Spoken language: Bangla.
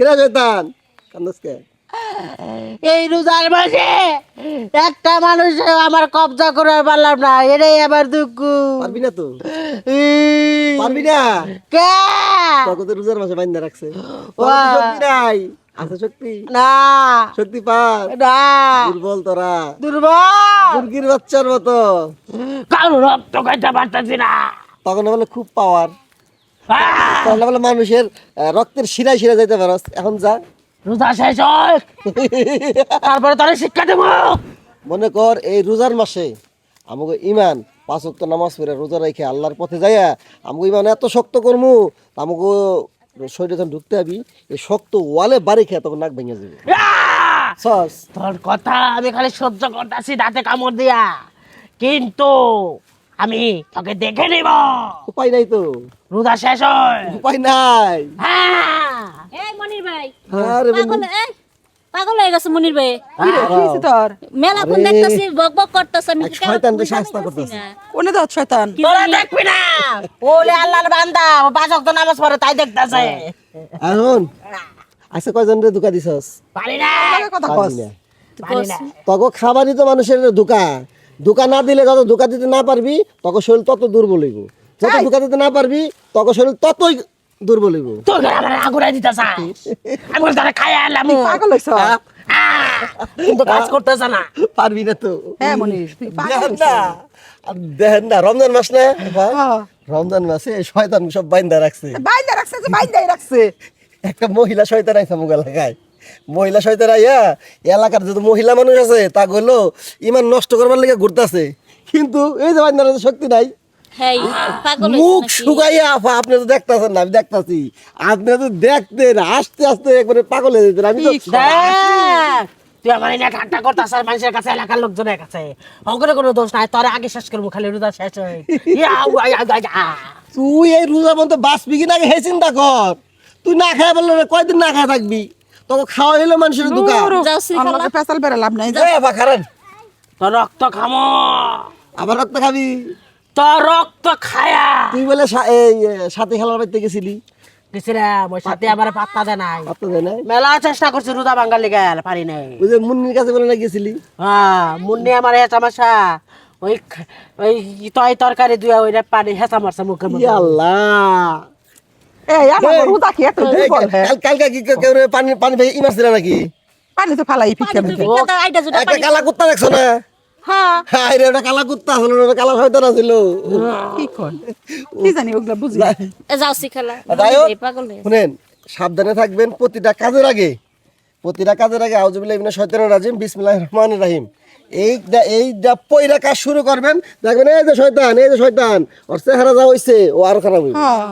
কেরা শয়তান কান্দস কে? এই রোজার মাসে একটা মানুষ আমার কবজা করে পারলাম না, এটাই আমার দুঃখ। পারবি না তো, পারবি না। কে তোকে তো রোজার মাসে বাইন্ধা রাখছে। তোর ওয়া। তো শক্তি নাই, আছে শক্তি? না শক্তি পাস? না দুর্বল তোরা, দুর্বল, মুরগির বাচ্চার মতো। কারো রক্ত খাইতে পারতেছি না। তখন বলে খুব পাওয়ার, তখন বলে মানুষের রক্তের শিরায় শিরায় যাইতে পারস। এখন যা, রোজা শেষ হয় তারপরে তোর শিক্ষা দেবো। মনে কর এই রোজার মাসে আমাকে ইমান 5 ওয়াক্ত নামাজ পড়ে রোজা রেখে আল্লাহর পথে যাইয়া আমাকে ইমান এত শক্ত করমু, আমাকে শরীরে যখন ঢুকতে হবি এই শক্ত ওয়ালে বাড়ি খেয়ে তখন নাক ভেঙে যাবে। সস তোর কথা আমি খালি সহ্য করতেছি দাঁতে কামড় দিয়া, কিন্তু আমি তোকে দেখে নিব। উপায় নাই তো, রোজা শেষ হয়। উপায় নাই। হ্যাঁ এই মনির ভাই, আরে পাগল পাগল হয়ে গেছে মনির ভাই। কিছে তোর? মেলা কোন আরে। দেখতাছি বক বক করতেছে, আমি এক শয়তানকে শাস্তা করতেছে। কোনে দাও শয়তান? তোরা দেখবি না, ওলে আল্লাহর বান্দা 5 ওয়াক্ত নামাজ পড়ে তাই দেখতাছে। এখন আচ্ছা কয়জন রে ধোকা দিছস? পারি না, কথা কস। পারবি না। পারি না। তখন খাবারই তো মানুষের ধোকা। ধোকা না দিলে যত ধোকা দিতে না পারবি তখন শরীর তত দুর্বল হইব। যত ধোকা দিতে না পারবি তখন শরীর ততই দুর্বল হইব। তোর ঘরে আমার আগুরাই দিতেছে, আমি বলে তারা খাই আনলাম, পাগল হইছ? কিন্তু কাজ করতেছে না। পারবি না তো। হ্যাঁ মনির, তুই পাগল দেখেন হইছ। না, আর দেখেন না, রমজান মাস না ভাই? হ্যাঁ। রমজান মাসে এই শয়তান সব বাইন্দা রাখছে। বাইন্দা রাখছে, যে বাইন্দাই রাখছে। একটা মহিলা শয়তান আইছে মুখ এলাকায়। মহিলা শয়তান আইয়া এলাকার যত মহিলা মানুষ আছে তা গেলো ইমান নষ্ট করবার লেগে ঘুরতেছে, কিন্তু এই যে বাইন্দার শক্তি নাই। হ্যাঁ পাগল মুখ হইছে নাকি? শুকাইয়া আপা, আপনি তো দেখতেছেন না, আমি দেখতাছি। আপনি তো দেখতেন আস্তে আস্তে একবারে পাগল হয়ে যেতেন। আমি তো দেখ, তুই আমার এনে ঠাট্টা করতেছ মানুষের কাছে, এলাকার লোকজনের কাছে। ওখানে কোনো দোষ নাই, তোর আগে শেষ করবো, খালি রোজা শেষ হয়। তুই এই রোজার মধ্যে বাঁচবি কি না হে চিন্তা কর। তুই না খায় বললে কয়দিন না খায় থাকবি? তোকে খাওয়া হইলো মানুষের দোকান। যাও শ্রীখালা। আমাকে পেছাল বেড়া লাভ নাই। এই আপা খারান, তোর রক্ত খামো, আবার রক্ত খাবি? তোর রক্ত খায়া তুই বলে এই সাথে খেলার বাড়িতে গেছিলি, গেছিলাম, ওই সাথে আমার পাত্তা দেয় নাই। পাত্তা দেয় না? মেলা চেষ্টা করছি রোজা বাঙ্গালি গেল, পারি নাই। ওই যে মুন্নির কাছে বলে না গেছিলি? হ্যাঁ, মুন্নি আমার হেঁচা মাসা, ওই ওই তয় তরকারি দুয়া ওই পানি হেঁচা মারছে মুখের ই মধ্যে। আল্লাহ। এই আমার এই, রোজা কি এত এই, দুর্বল হে? কালকে কি কেউ পানি পানি ভেঙে ইমারছিল নাকি? পানি তো ফালাই পিঠা পানি তো মুখে। ভিক্ষা দাও, আইডা জুড়ে একটা পানি। কালা কুত্তা দেখছো না? হ্যাঁ হায় রে, ওটা কালা কুত্তা ছিল না, ওটা কালা শয়তান ছিল। কি কর? কি জানি ওগুলা বুঝি না। এ যাও শ্রীখালা। যাই হোক, এই পাগল হয়ে গেছে। শুনেন সাবধানে থাকবেন প্রতিটা কাজের আগে। প্রতিটা কাজের আগে আউযুবিল্লাহি মিনাশ শাইতানির রাজিম বিসমিল্লাহির রহমানির রহিম এইটা পয়রা কাজ শুরু করবেন, দেখবেন এই যে শয়তান, এই যে শয়তান, ওর চেহারা যা হইছে ও আরো খারাপ হইবে। হ্যাঁ।